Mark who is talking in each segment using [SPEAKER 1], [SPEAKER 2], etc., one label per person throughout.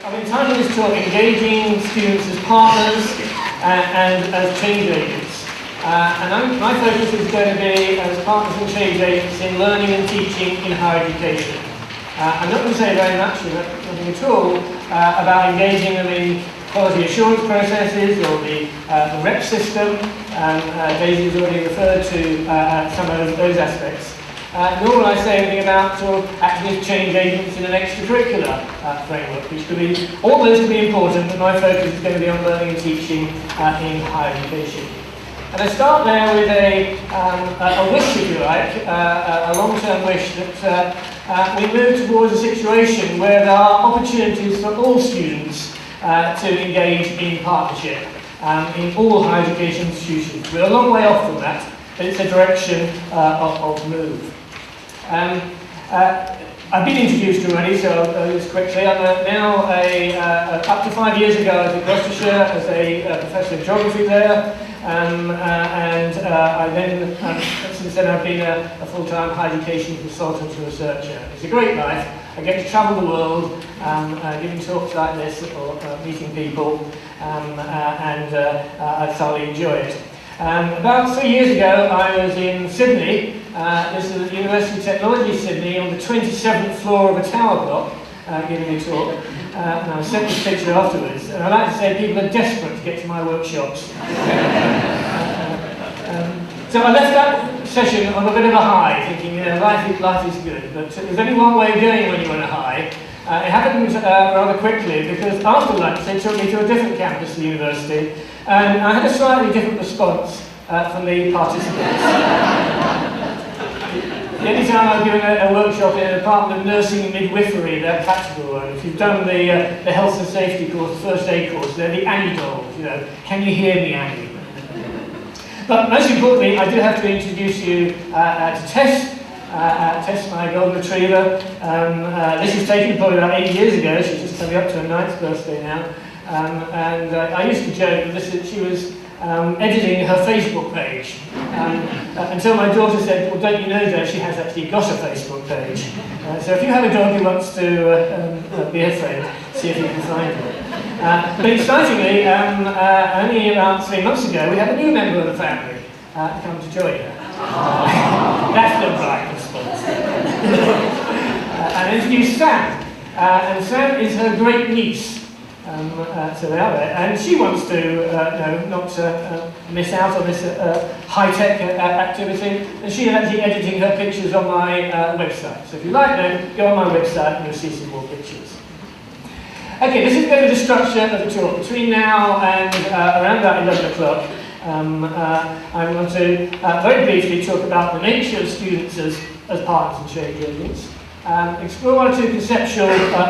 [SPEAKER 1] I've entitled this talk Engaging Students as Partners and as Change Agents. My focus is going to be as partners and change agents in learning and teaching in higher education. I'm not going to say very much, nothing at all, about engaging them in quality assurance processes or the REP system. Daisy has already referred to some of those aspects. Nor will I say anything about sort of active change agents in an extracurricular framework, which could be, all those can be important, but my focus is going to be on learning and teaching in higher education. And I start there with a wish, if you like, a long-term wish that we move towards a situation where there are opportunities for all students to engage in partnership in all higher education institutions. We're a long way off from that, but it's a direction of move. I've been introduced already, so I'll go this quickly. I'm now up to 5 years ago I was at Gloucestershire as a professor of geography there, and I then, since then I've been a full-time higher education consultant and researcher. It's a great life. I get to travel the world, giving talks like this or meeting people, and I thoroughly enjoy it. About 3 years ago, I was in Sydney. This is at the University of Technology, Sydney, on the 27th floor of a tower block, giving a talk. And I sent this picture afterwards. And I like to say people are desperate to get to my workshops. So I left that session on a bit of a high, thinking, life is good. But there's only one way of going when you're on a high. It happened rather quickly, because after lunch they took me to a different campus of the university, and I had a slightly different response from the participants. The only time I've given a workshop in a department of nursing and midwifery, they're practical one. If you've done the health and safety course, the first aid course, they're the Annie dolls, can you hear me, Annie? But most importantly, I do have to introduce you to Tess. Tess, my golden retriever. This was taken probably about 8 years ago. She's just coming up to her 9th birthday now. And I used to joke that she was editing her Facebook page. Until my daughter said, well, don't you know, Dad, she has actually got a Facebook page. So if you have a dog who wants to be a friend, see if you can find her. But excitingly, only about 3 months ago, we have a new member of the family come to join her. That's the right response. And introduce Sam. And Sam is her great niece. So they are there. And she wants to not miss out on this high-tech activity. And she is actually editing her pictures on my website. So if you like them, go on my website and you'll see some more pictures. Okay, this is going to be the structure of the talk. Between now and around about 11 o'clock, I want to very briefly talk about the nature of students as partners and change agents, explore one or two conceptual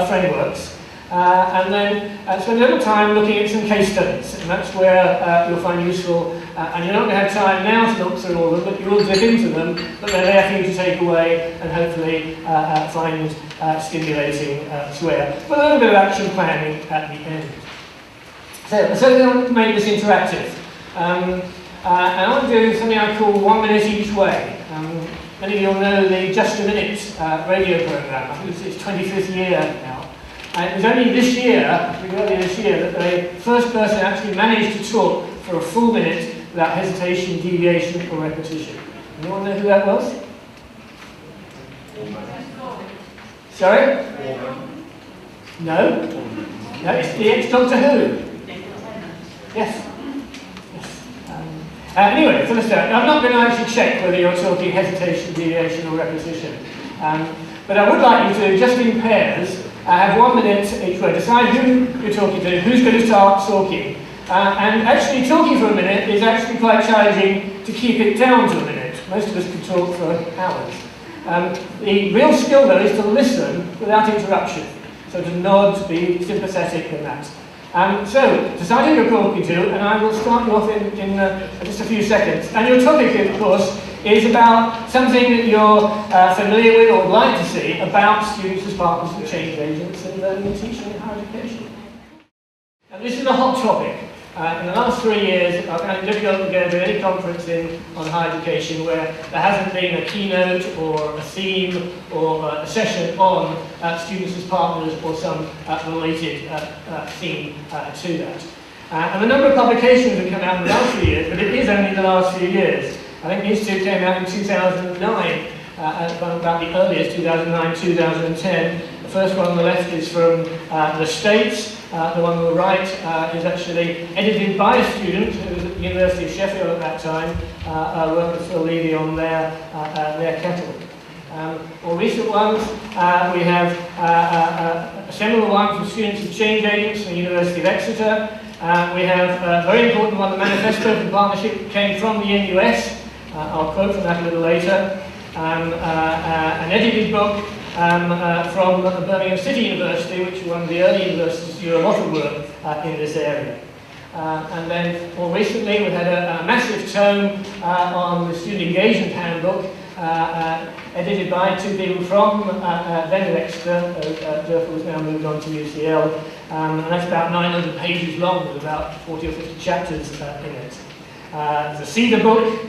[SPEAKER 1] frameworks, and then spend a little time looking at some case studies, and that's where you'll find useful, and you're not going to have time now to look through all of them, but you will dip into them, but they're there for you to take away and hopefully find stimulating elsewhere, with a little bit of action planning at the end. So we want to make this interactive. And I want to do something I call 1 minute each way. Many of you will know the Just a Minute radio program. I think it's its 25th year now. And it was only this year, earlier this year, that the first person actually managed to talk for a full minute without hesitation, deviation, or repetition. Anyone know who that was? Sorry? No? No, it's the ex-Doctor Who. Yes. Anyway, for the start, I'm not going to actually check whether you're talking hesitation, deviation, or repetition. But I would like you to, just in pairs, have 1 minute each way. Decide who you're talking to, who's going to start talking. And actually, talking for a minute is actually quite challenging to keep it down to a minute. Most of us can talk for hours. The real skill, though, is to listen without interruption. So to nod, be sympathetic, and that. So, decide who you're talking to, and I will start you off in just a few seconds. And your topic, of course, is about something that you're familiar with or would like to see about students as partners and change agents in learning and teaching in higher education. And this is a hot topic. In the last 3 years, I've found it difficult to go to any conference on higher education where there hasn't been a keynote or a theme or a session on students as partners or some related theme to that. And the number of publications have come out in the last few years, but it is only the last few years. I think the Institute came out in 2009, about the earliest, 2009, 2010. The first one on the left is from the States. The one on the right is actually edited by a student who was at the University of Sheffield at that time, worked with Phil Levy on their catalog. More recent ones, we have a seminal one from students of change agents from the University of Exeter. We have a very important one, the manifesto for the partnership came from the NUS. I'll quote from that a little later. An edited book from Birmingham City University, which is one of the early universities to do a lot of work in this area. And then more recently we had a massive tome on the Student Engagement Handbook, edited by two people from then Exeter. Durfell has now moved on to UCL, and that's about 900 pages long with about 40 or 50 chapters in it. There's a Cedar book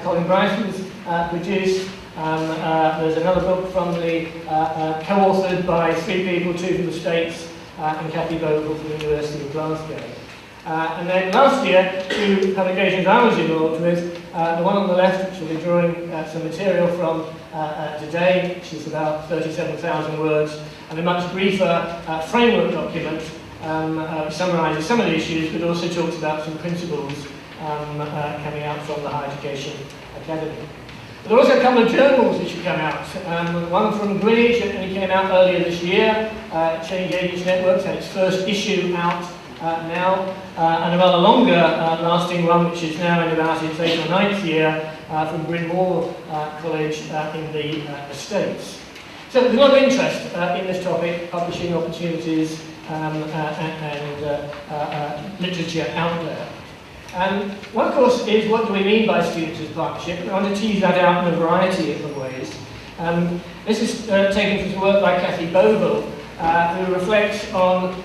[SPEAKER 1] Colin Bryson's produced. There's another book from the co-authored by three people, two from the States and Kathy Bogle from the University of Glasgow. And then last year, two publications I was involved with, the one on the left, which will be drawing some material from today, which is about 37,000 words, and a much briefer framework document which summarises some of the issues, but also talks about some principles coming out from the Higher Education Academy. There are also a couple of journals which have come out. One from Greenwich, and it came out earlier this year. Change Agents Networks had its first issue out now, and a rather longer lasting one, which is now in about its 8th or 9th year, from Bryn Mawr College in the States. So there's a lot of interest in this topic, publishing opportunities and literature out there. One, of course, is what do we mean by students as partnership? I want to tease that out in a variety of ways. This is taken from some work by Kathy Bogle, who reflects on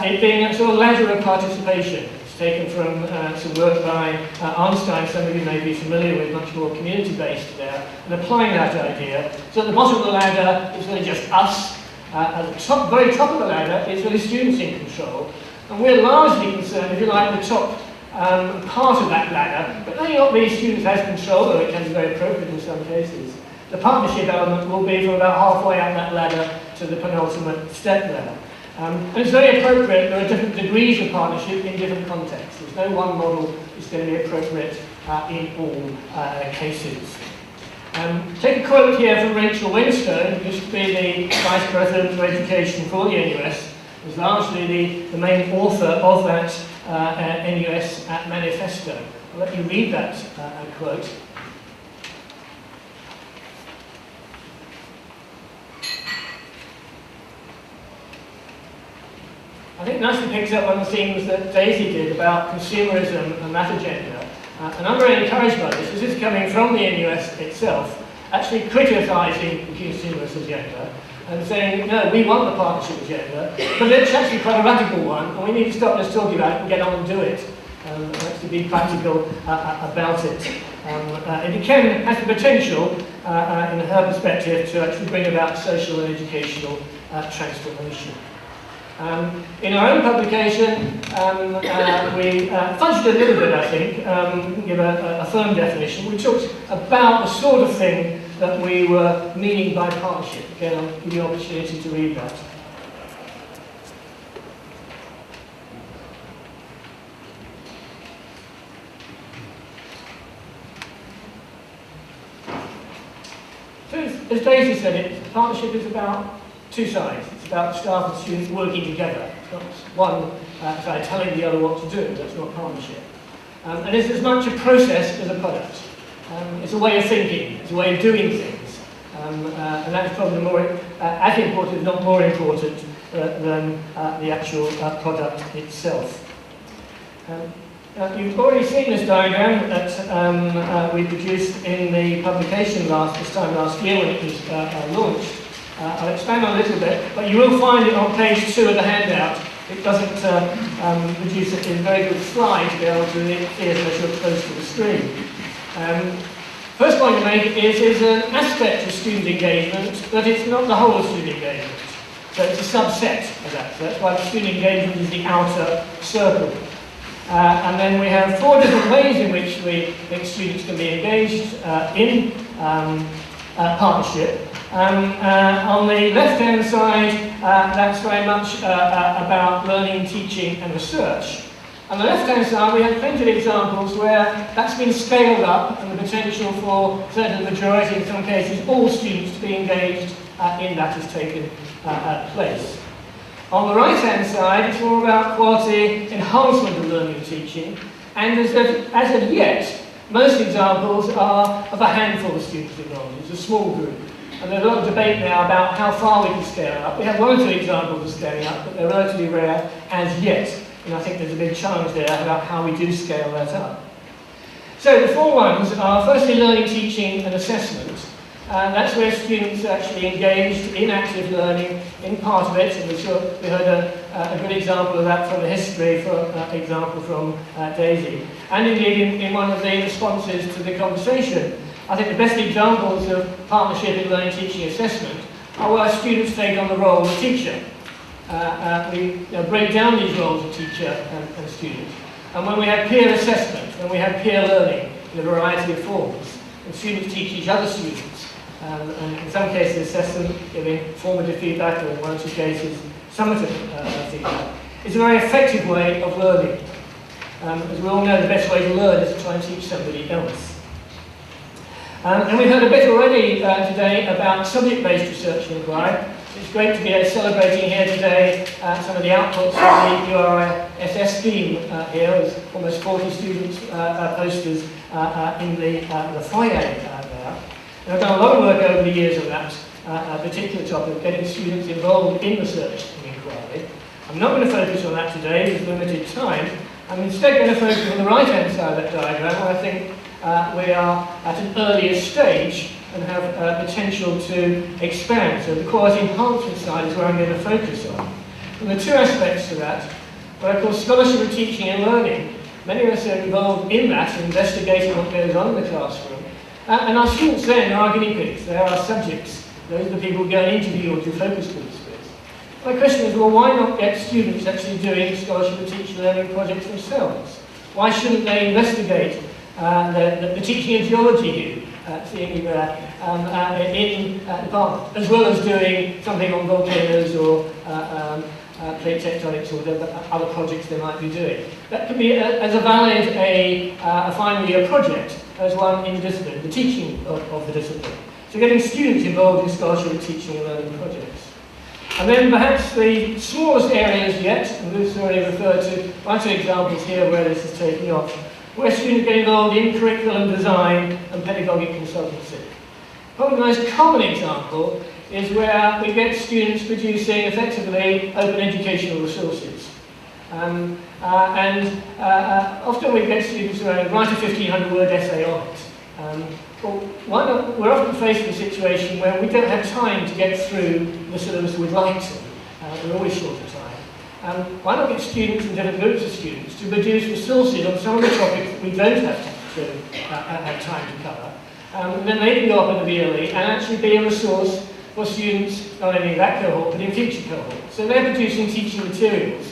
[SPEAKER 1] it being a sort of ladder of participation. It's taken from some work by Einstein, some of you may be familiar with, much more community-based there, and applying that idea. So at the bottom of the ladder is really just us. At the top, very top of the ladder is really students in control. And we're largely concerned, if you like, the top part of that ladder, but may not be students as control, though it can be very appropriate in some cases. The partnership element will be from about halfway up that ladder to the penultimate step there. And it's very appropriate. There are different degrees of partnership in different contexts. There's no one model that's going to be appropriate in all cases. Take a quote here from Rachel Winstone, who used to be the Vice President for Education for the NUS, was largely the main author of that NUS manifesto. I'll let you read that quote. I think nicely picks up one of the things that Daisy did about consumerism and that agenda. And I'm very encouraged by this. This is coming from the NUS itself, actually criticising the consumerist agenda and saying, no, we want the partnership agenda, but it's actually quite a radical one, and we need to stop just talking about it and get on and do it, and actually be practical about it. It has the potential, in her perspective, to actually bring about social and educational transformation. In our own publication, we fudged a little bit, I think, give a firm definition. We talked about the sort of thing that we were meaning by partnership. Again, I'll give you the opportunity to read that. So, as Daisy said, partnership is about two sides. It's about staff and students working together. It's not one side telling the other what to do. That's not partnership. And it's as much a process as a product. It's a way of thinking. It's a way of doing things. And that is probably more, as important, if not more important, than the actual product itself. You've already seen this diagram that we produced in the publication this time last year when it was launched. I'll expand on it a little bit, but you will find it on page 2 of the handout, it doesn't produce a very good slide to be able to see it unless you're close to the screen. First point to make is an aspect of student engagement, but it's not the whole of student engagement. So it's a subset of that. So that's why the student engagement is the outer circle. And then we have 4 different ways in which we think students can be engaged in partnership. On the left-hand side, that's very much about learning, teaching and research. On the left-hand side, we have plenty of examples where that's been scaled up and the potential for certainly the majority, in some cases, all students to be engaged in that has taken place. On the right-hand side, it's more about quality enhancement of learning and teaching, and as of yet, most examples are of a handful of students involved. It's a small group. And there's a lot of debate now about how far we can scale up. We have 1 or 2 examples of scaling up, but they're relatively rare as yet. And I think there's a big challenge there about how we do scale that up. So the 4 ones are firstly learning, teaching and assessment. That's where students are actually engaged in active learning, in part of it, and we heard a good example of that from the history, for example from Daisy. And indeed in one of the responses to the conversation. I think the best examples of partnership in learning, teaching, assessment are where students take on the role of teacher. We break down these roles of teacher and student. And when we have peer assessment, when we have peer learning in a variety of forms, and students teach each other students, and in some cases assess them, giving formative feedback, or in 1 or 2 cases summative feedback, it's a very effective way of learning. As we all know, the best way to learn is to try and teach somebody else. And we've heard a bit already today about subject-based research and inquiry. It's great to be celebrating here today some of the outputs of the URSS scheme here. There's almost 40 students posters in the foyer there. And I've done a lot of work over the years on that particular topic, getting students involved in research and inquiry. I'm not going to focus on that today, there's limited time. I'm instead going to focus on the right-hand side of that diagram, where I think we are at an earlier stage and have potential to expand. So the quality enhancement side is where I'm going to focus on. And the 2 aspects to that, what I call scholarship of teaching and learning. Many of us are involved in that, investigating what goes on in the classroom. And our students then are our guinea pigs, they are our subjects. Those are the people we go and interview or do focus groups with. My question is, well, why not get students actually doing scholarship of teaching and learning projects themselves? Why shouldn't they investigate the teaching of geology here, seeing you there, in the park, as well as doing something on volcanoes or plate tectonics or whatever other projects they might be doing. That can be as a valid a final year project as one in the discipline, the teaching of the discipline. So getting students involved in scholarship and teaching and learning projects. And then perhaps the smallest areas yet, and Luke's already referred to 1 or 2 examples here where this is taking off, where students get involved in curriculum design and pedagogic consultancy. Probably the most common example is where we get students producing effectively open educational resources. Often we get students who write a 1,500-word essay on it. Well, why not? We're often faced with a situation where we don't have time to get through the syllabus we'd like to. We're always short of time. Why not get students and different groups of students to produce resources on some of the topics that we don't have time to cover? And then they can go up in the VLE and actually be a resource for students, not only in that cohort, but in future cohorts. So they're producing teaching materials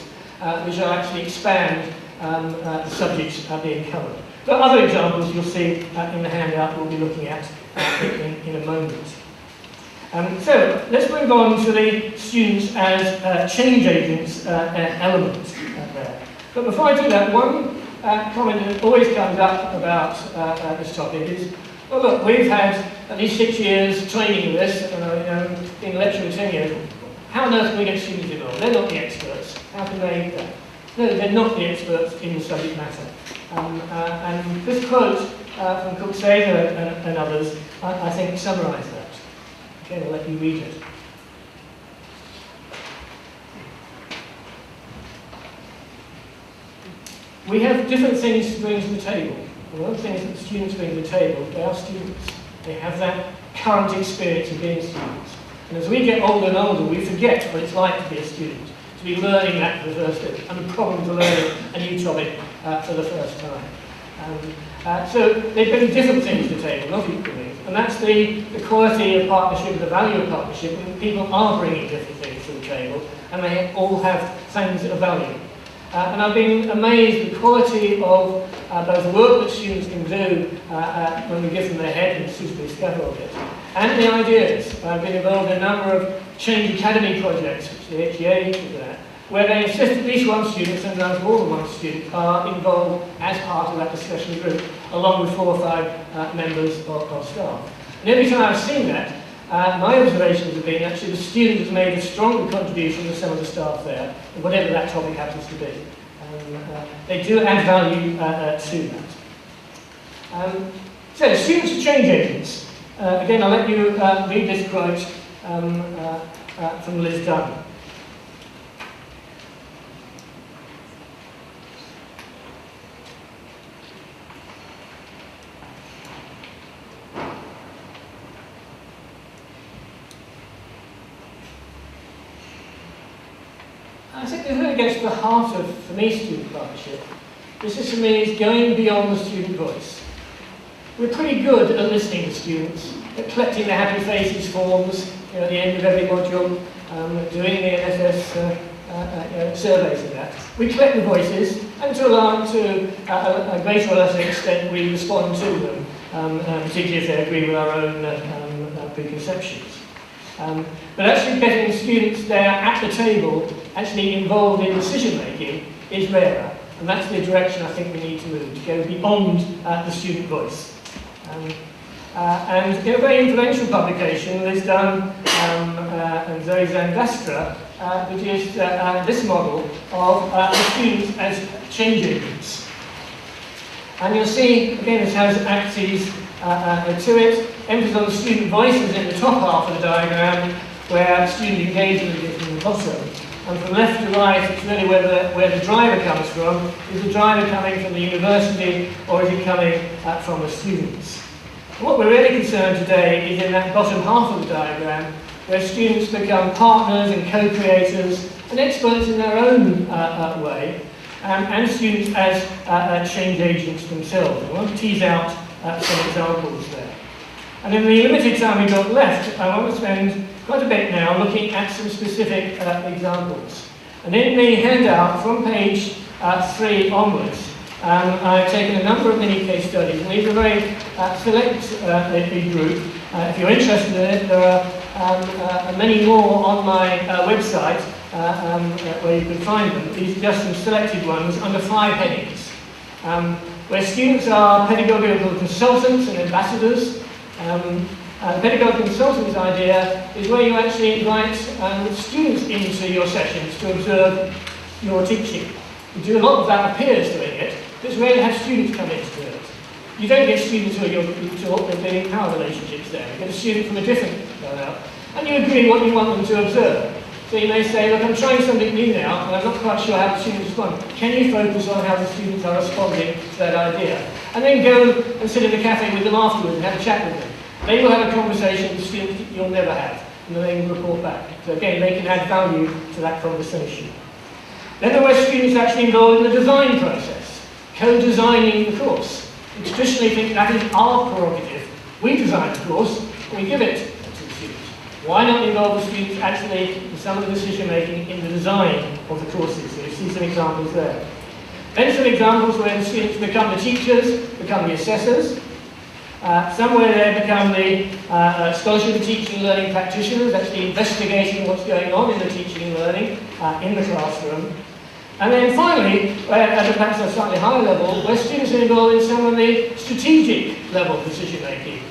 [SPEAKER 1] which will actually expand the subjects being covered. There are other examples you'll see in the handout we'll be looking at in a moment. So let's move on to the students as change agents element there. But before I do that, one comment that always comes up about this topic is, well look, we've had at least 6 years training in this, and being a lecturer for 10 years. How on earth can we get students involved? They're not the experts. How can they? No, they're not the experts in the subject matter. And this quote from Cook-Sazer and others, I think, summarise that. Okay, I'll let you read it. We have different things to bring to the table. One of the things that the students bring to the table, they are students. They have that current experience of being students. And as we get older and older, we forget what it's like to be a student. to be learning that for the first time, and the problems of learning a new topic for the first time. So they bring different things to the table, not equal things, and that's the quality of partnership, the value of partnership, when people are bringing different things to the table, and they all have things of value. And I've been amazed at the quality of both the work that students can do when we give them their head and suitably scaffold it, and the ideas. I've been involved in a number of Change Academy projects, which the HEA did that, where they insist at least one student, sometimes more than one student, are involved as part of that discussion group, along with 4 or 5 members of staff. And every time I've seen that, my observations have been actually the student has made a stronger contribution than some of the staff there, whatever that topic happens to be. They do add value to that. So, students are change agents. Again, I'll let you read this quote from Liz Dunn. I think this really gets to the heart of, for me, student partnership. This is, for me, is going beyond the student voice. We're pretty good at listening to students, at collecting the happy faces forms at the end of every module, doing the NSS surveys and that. We collect the voices, and to a greater or lesser extent, we respond to them, particularly if they agree with our own preconceptions. But actually getting students there at the table, actually involved in decision making, is rarer. And that's the direction I think we need to move, to go beyond the student voice. And in a very influential publication, Liz Dunn and Zoe Zandastra produced this model of the students as change agents. And you'll see, again, this has axes to it. Emphasis on the student voices in the top half of the diagram, where student engagement is in the bottom. And from left to right, it's really where the driver comes from. Is the driver coming from the university, or is it coming from the students? And what we're really concerned today is in that bottom half of the diagram, where students become partners and co-creators and experts in their own way, and students as change agents themselves. I want to tease out some examples there. And in the limited time we've got left, I want to spend quite a bit now looking at some specific examples. And in the handout from page 3 onwards, I've taken a number of mini case studies, and these are very select group. If you're interested in it, there are many more on my website where you can find them. These are just some selected ones under 5 headings, where students are pedagogical consultants and ambassadors. The pedagogical consultants idea is where you actually invite students into your sessions to observe your teaching. You do a lot of that peers doing it, but it's rare to have students come in to do it. You don't get students who are building power relationships there. You get a student from a different level, and you agree what you want them to observe. So you may say, look, I'm trying something new now, and I'm not quite sure how the students respond. Can you focus on how the students are responding to that idea? And then go and sit in the cafe with them afterwards and have a chat with them. They will have a conversation with students that you'll never have, and then they will report back. So again, they can add value to that conversation. Then there were students actually involved in the design process, co-designing the course. We traditionally think that is our prerogative. We design the course, and we give it to the students. Why not involve the students actually in some of the decision making in the design of the courses? So you see some examples there. Then some examples where the students become the teachers, become the assessors. Somewhere they become the scholarship of teaching and learning practitioners, actually investigating what's going on in the teaching and learning in the classroom. And then finally, at perhaps a slightly higher level, where students are involved in some of the strategic level decision making.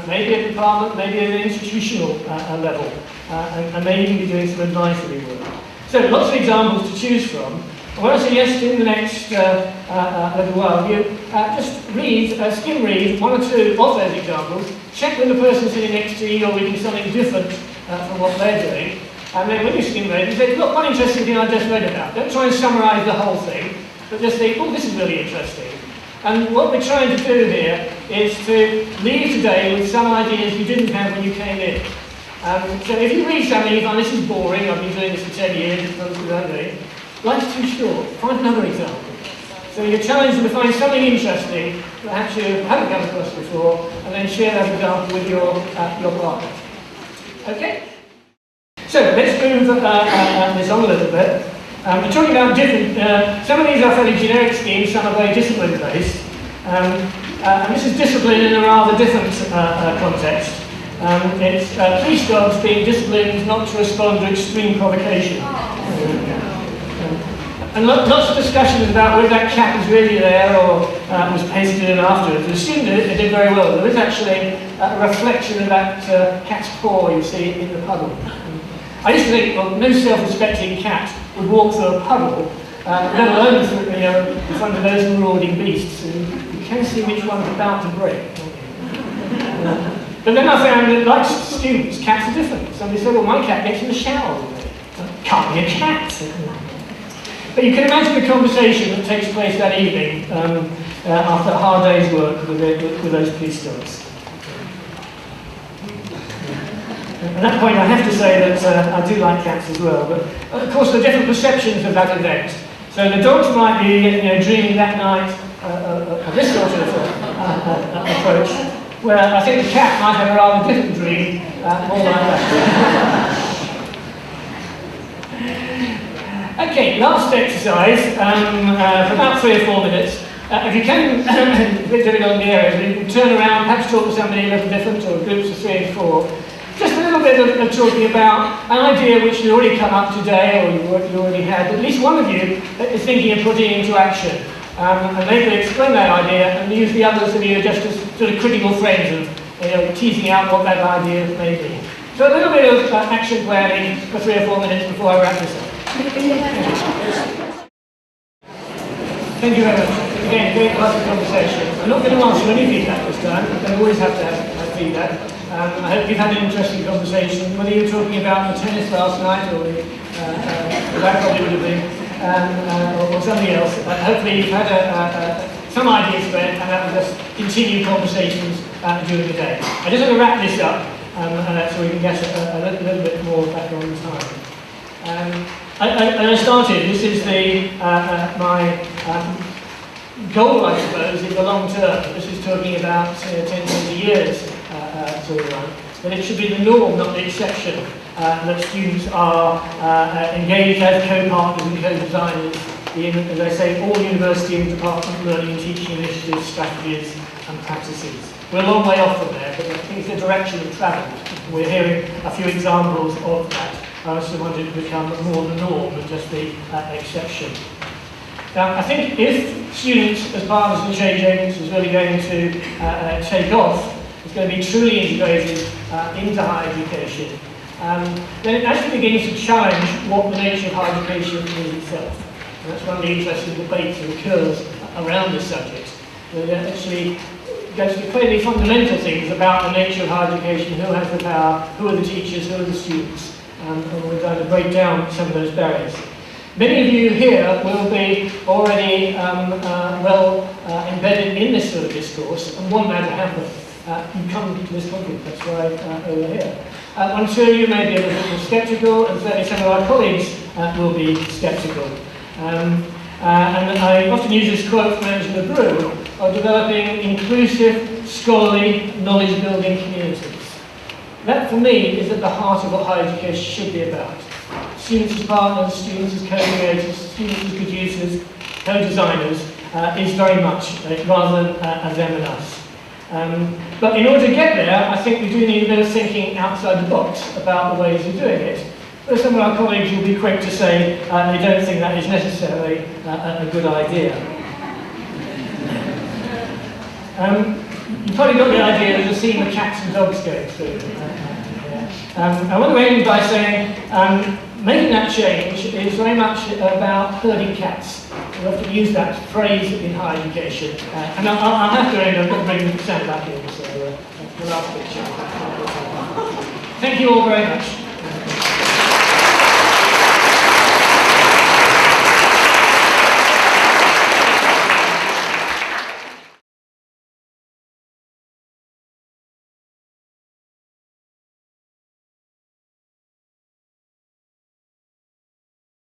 [SPEAKER 1] Maybe at the department, maybe at an institutional level, and maybe even be doing some advisory work. So lots of examples to choose from. I want to suggest in the next little while you just skim read 1 or 2 of those examples, check with the person sitting next to you you're reading something different from what they're doing, and then when you skim read, you say, look, one interesting thing I just read about. Don't try and summarise the whole thing, but just think, oh, this is really interesting. And what we're trying to do here is to leave today with some ideas you didn't have when you came in. So if you read something, you find this is boring, I've been doing this for 10 years, life's too short, find another example. So you're challenged to find something interesting that perhaps you haven't come across before, and then share that example with your partner. Okay? So let's move this on a little bit. We're talking about different, some of these are fairly generic schemes, some are very discipline-based. And this is discipline in a rather different context. It's police dogs being disciplined not to respond to extreme provocation. And lots of discussions about whether that cat was really there or was pasted in afterwards. The student did very well. There is actually a reflection of that cat's paw you see in the puddle. I used to think, well, no self-respecting cat would walk through a puddle, let alone through, in front of those marauding beasts. And you can see which one's about to break. But then I found that, like students, cats are different. Somebody said, well, my cat gets in the shower with me. Can't be a cat. But you can imagine the conversation that takes place that evening after a hard day's work with those police dogs. At that point, I have to say that I do like cats as well. But of course, there are different perceptions of that event. So the dogs might be dreaming that night of this sort of approach, where I think the cat might have a rather different dream, more like that. Okay, last exercise, for about 3 or 4 minutes. If you can, a bit difficult in the area, you can turn around, perhaps talk to somebody a little different, or groups of 3 and 4. Just a little bit of talking about an idea which has already come up today, or you already had, but at least one of you is thinking of putting into action. And they can explain that idea and use the others of you just as sort of critical friends of teasing out what that idea may be. So a little bit of action planning for 3 or 4 minutes before I wrap this up. Thank you very much. Again, great classic conversation. I'm not going to answer any feedback this time. I always have to have feedback. I hope you've had an interesting conversation. Whether you were talking about the tennis last night, or that probably would have been, or something else. Hopefully you've had some ideas for it, and that will just continue conversations during the day. I just want to wrap this up so we can get a little bit more back on time. I started, this is my goal, I suppose, in the long term. This is talking about 10, 20 years sort of run. But it should be the norm, not the exception, that students are engaged as co-partners and co-designers in, as I say, all university and department learning and teaching initiatives, strategies and practices. We're a long way off from there, but I think it's the direction of travel. We're hearing a few examples of that. I also wanted to become more the norm than just the exception. Now, I think if students as partners in change agents is really going to take off, it's going to be truly integrated into higher education, then it actually begins to challenge what the nature of higher education is itself. And that's one of the interesting debates that occurs around this subject. It actually goes to fairly fundamental things about the nature of higher education, who has the power, who are the teachers, who are the students. And we're going to break down some of those barriers. Many of you here will be already embedded in this sort of discourse and want that to happen. You come to this conference, that's why over here. One or two of you may be a little bit sceptical, and certainly some of our colleagues will be sceptical. And I often use this quote from Angela Brew of developing inclusive, scholarly, knowledge-building communities. That, for me, is at the heart of what higher education should be about. Students as partners, students as co-creators, students as producers, co-designers, is very much rather than a them and us. But in order to get there, I think we do need a bit of thinking outside the box about the ways of doing it. But some of our colleagues will be quick to say they don't think that is necessarily a good idea. You've probably got the idea of the scene of cats and dogs going through. I want to end by saying making that change is very much about herding cats. We often use that phrase in higher education. And I'll have to end, I've got to bring Sam back in, so the last picture. Thank you all very much.